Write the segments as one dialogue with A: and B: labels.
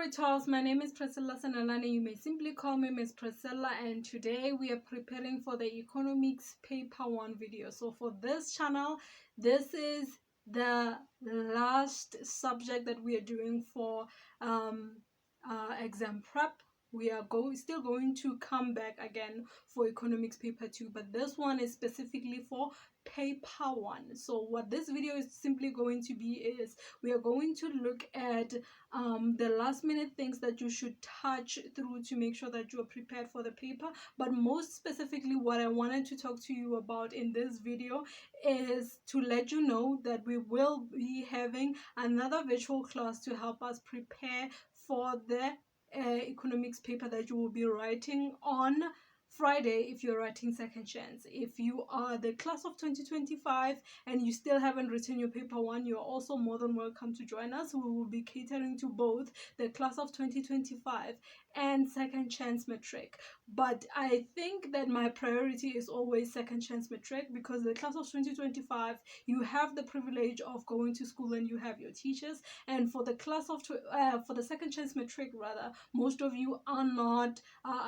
A: Gr12, my name is Priscilla SANELANE. You may simply call me Miss Priscilla, and today we are preparing for the economics paper 1 video. So for this channel, this is the last subject that we are doing for exam prep. We are still going to come back again for economics paper 2, but this one is specifically for paper 1. So what this video is simply going to be is we are going to look at the last minute things that you should touch through to make sure that you are prepared for the paper. But most specifically, what I wanted to talk to you about in this video is to let you know that we will be having another virtual class to help us prepare for the economics paper that you will be writing on Friday if you're writing second chance. If you are the class of 2025 and you still haven't written your paper 1, you're also more than welcome to join us. We will be catering to both the class of 2025 and second chance matric, but I think that my priority is always second chance matric, because the class of 2025, you have the privilege of going to school and you have your teachers, and for the class of for the second chance matric rather, most of you are not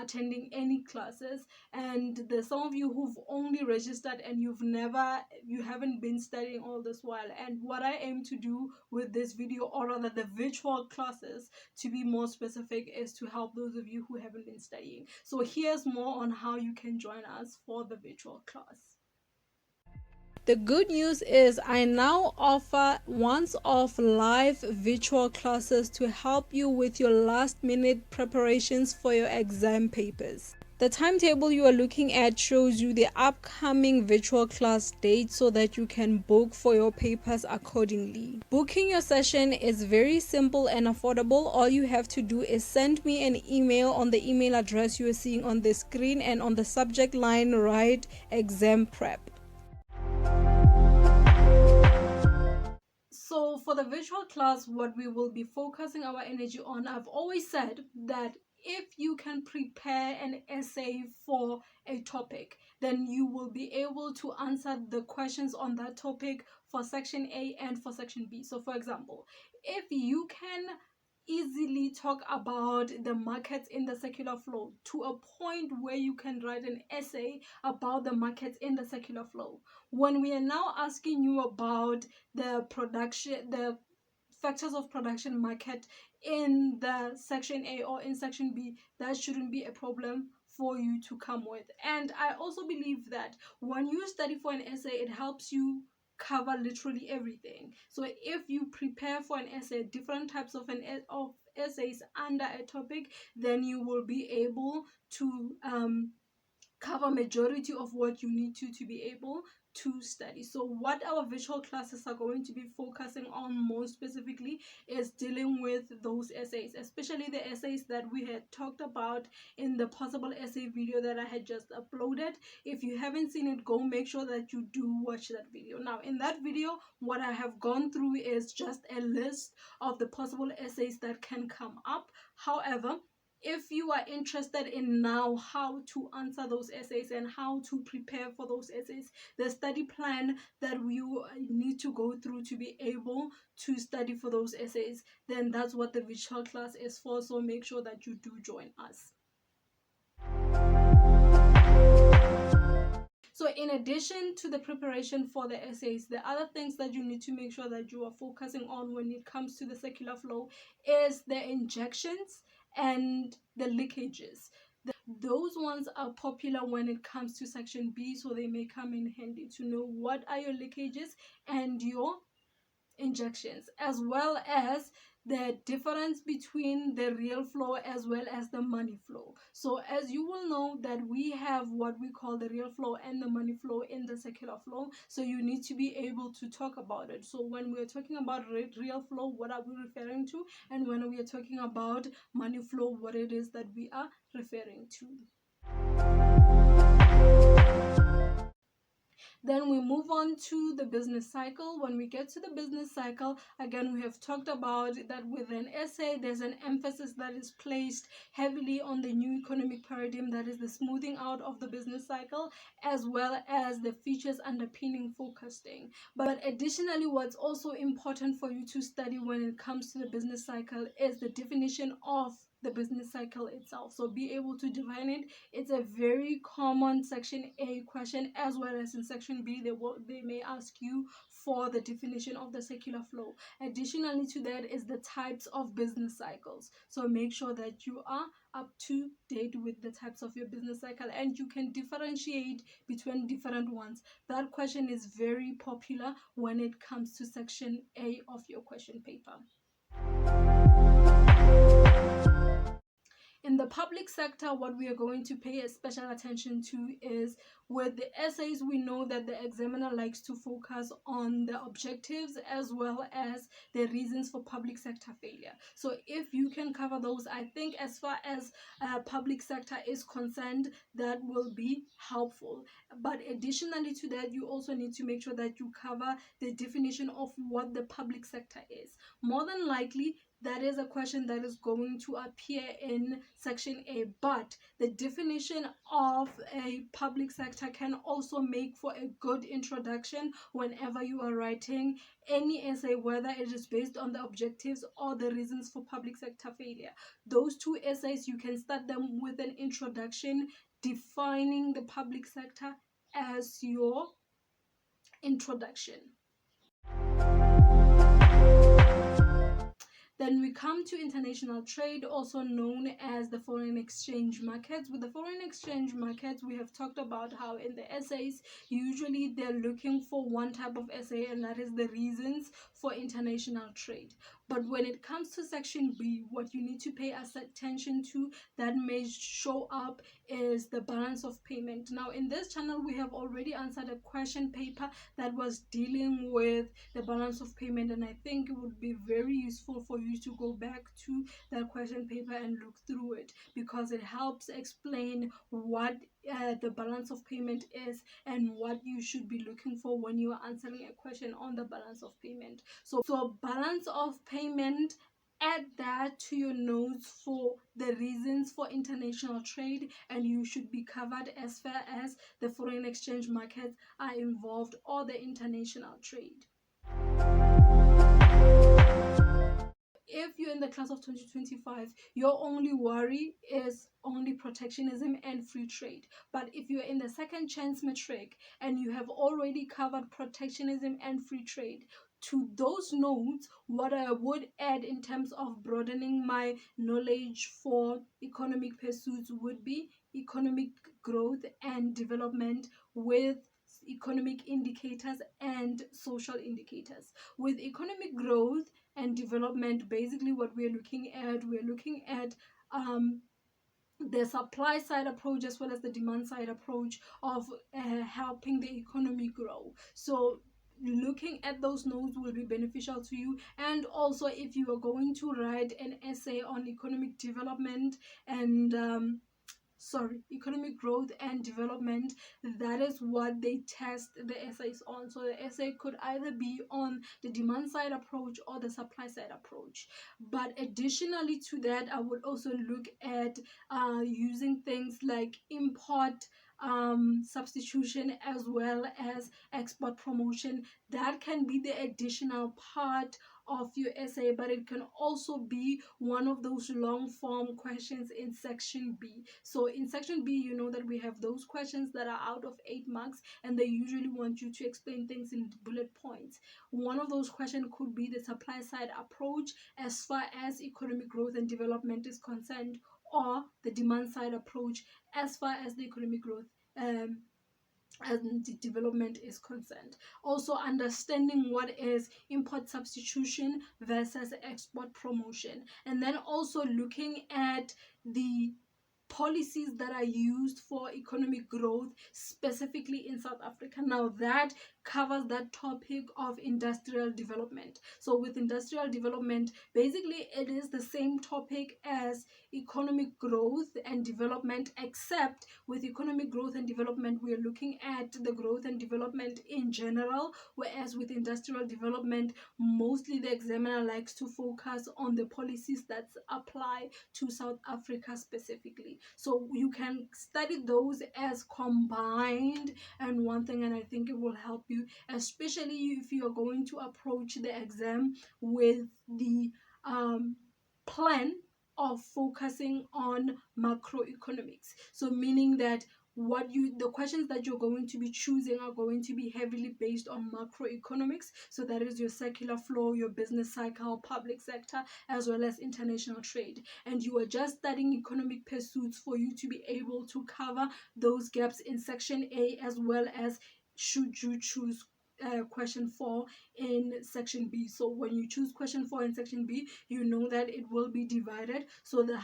A: attending any classes, and there's some of you who've only registered and you haven't been studying all this while. And what I aim to do with this video, or rather the virtual classes to be more specific, is to help those of you who haven't been studying. So here's more on how you can join us for the virtual class. The good news is I now offer once-off live virtual classes to help you with your last-minute preparations for your exam papers. The timetable you are looking at shows you the upcoming virtual class date so that you can book for your papers accordingly. Booking your session is very simple and affordable. All you have to do is send me an email on the email address you are seeing on the screen, and on the subject line write exam prep. So for the virtual class, what we will be focusing our energy on, I've always said that if you can prepare an essay for a topic, then you will be able to answer the questions on that topic for section A and for section B. So for example, if you can easily talk about the markets in the secular flow to a point where you can write an essay about the markets in the secular flow, when we are now asking you about the factors of production market in the section A or in section B, that shouldn't be a problem for you to come with. And I also believe that when you study for an essay, it helps you cover literally everything. So if you prepare for an essay, different types of essays under a topic, then you will be able to cover majority of what you need to be able to study. So what our virtual classes are going to be focusing on most specifically is dealing with those essays, especially the essays that we had talked about in the possible essay video that I had just uploaded. If you haven't seen it, go make sure that you do watch that video. Now in that video, what I have gone through is just a list of the possible essays that can come up. However, if you are interested in now how to answer those essays and how to prepare for those essays, the study plan that you need to go through to be able to study for those essays, then that's what the virtual class is for. So make sure that you do join us. So in addition to the preparation for the essays, the other things that you need to make sure that you are focusing on when it comes to the secular flow is the injections and the leakages. Those ones are popular when it comes to section B, so they may come in handy to know what are your leakages and your injections, as well as the difference between the real flow as well as the money flow. So as you will know that we have what we call the real flow and the money flow in the secular flow, so you need to be able to talk about it. So when we are talking about real flow, what are we referring to, and when we are talking about money flow, what it is that we are referring to. Then we move on to the business cycle. When we get to the business cycle, again, we have talked about that with an essay, there's an emphasis that is placed heavily on the new economic paradigm, that is the smoothing out of the business cycle, as well as the features underpinning forecasting. But additionally, what's also important for you to study when it comes to the business cycle is the definition of the business cycle itself. So be able to define it. It's a very common section A question, as well as in section B they may ask you for the definition of the circular flow. Additionally to that is the types of business cycles. So make sure that you are up to date with the types of your business cycle and you can differentiate between different ones. That question is very popular when it comes to section A of your question paper. In the public sector, what we are going to pay a special attention to is with the essays, we know that the examiner likes to focus on the objectives as well as the reasons for public sector failure. So if you can cover those, I think as far as public sector is concerned, that will be helpful. But additionally to that, you also need to make sure that you cover the definition of what the public sector is. More than likely, that is a question that is going to appear in section A, but the definition of a public sector can also make for a good introduction whenever you are writing any essay, whether it is based on the objectives or the reasons for public sector failure. Those two essays, you can start them with an introduction defining the public sector as your introduction. Then we come to international trade, also known as the foreign exchange markets. With the foreign exchange markets, we have talked about how in the essays, usually they're looking for one type of essay, and that is the reasons for international trade. But when it comes to section B, what you need to pay attention to that may show up is the balance of payment. Now, in this channel, we have already answered a question paper that was dealing with the balance of payment, and I think it would be very useful for you to go back to that question paper and look through it, because it helps explain what the balance of payment is and what you should be looking for when you are answering a question on the balance of payment. So balance of payment, add that to your notes for the reasons for international trade, and you should be covered as far as the foreign exchange markets are involved or the international trade. If you're in the class of 2025, your only worry is only protectionism and free trade. But if you're in the second chance matric and you have already covered protectionism and free trade, to those notes, what I would add in terms of broadening my knowledge for economic pursuits would be economic growth and development with economic indicators and social indicators. With economic growth and development, basically what we're looking at the supply side approach as well as the demand side approach of helping the economy grow. So looking at those nodes will be beneficial to you. And also, if you are going to write an essay on economic development and economic growth and development, that is what they test the essays on. So the essay could either be on the demand side approach or the supply side approach. But additionally to that, I would also look at using things like import substitution as well as export promotion. That can be the additional part of your essay, but it can also be one of those long form questions in section B. So in section B, you know that we have those questions that are out of 8 marks, and they usually want you to explain things in bullet points. One of those questions could be the supply side approach as far as economic growth and development is concerned, or the demand side approach as far as the economic growth and the development is concerned. Also understanding what is import substitution versus export promotion, and then also looking at the policies that are used for economic growth specifically in South Africa. Now that covers that topic of industrial development. So with industrial development, basically it is the same topic as economic growth and development, except with economic growth and development we are looking at the growth and development in general, whereas with industrial development mostly the examiner likes to focus on the policies that apply to South Africa specifically. So you can study those as combined and one thing, and I think it will help you, especially if you are going to approach the exam with the plan of focusing on macroeconomics. So meaning that the questions that you're going to be choosing are going to be heavily based on macroeconomics. So that is your circular flow, your business cycle, public sector, as well as international trade. And you are just studying economic pursuits for you to be able to cover those gaps in section A, as well as should you choose question 4 in section B. So when you choose question 4 in section B, you know that it will be divided. So the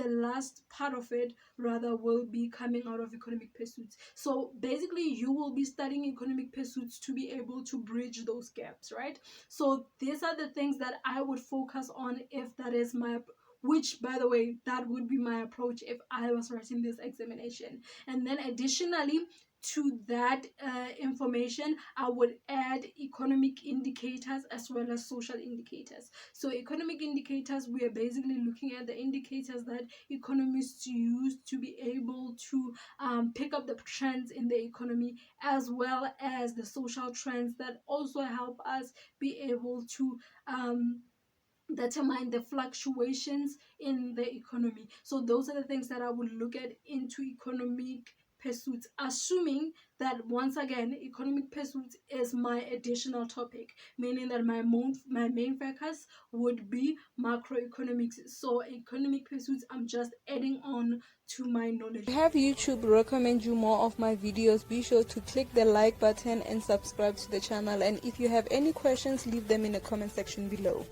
A: last part of it rather will be coming out of economic pursuits. So basically you will be studying economic pursuits to be able to bridge those gaps, right? So these are the things that I would focus on if that is my, which by the way, that would be my approach if I was writing this examination. And then additionally to that information, I would add economic indicators as well as social indicators. So economic indicators, we are basically looking at the indicators that economists use to be able to pick up the trends in the economy, as well as the social trends that also help us be able to determine the fluctuations in the economy. So those are the things that I would look at into economic pursuits, assuming that once again economic pursuits is my additional topic, meaning that my main focus would be macroeconomics. So economic pursuits, I'm just adding on to my knowledge.
B: To have YouTube recommend you more of my videos, be sure to click the like button and subscribe to the channel. And if you have any questions, leave them in the comment section below.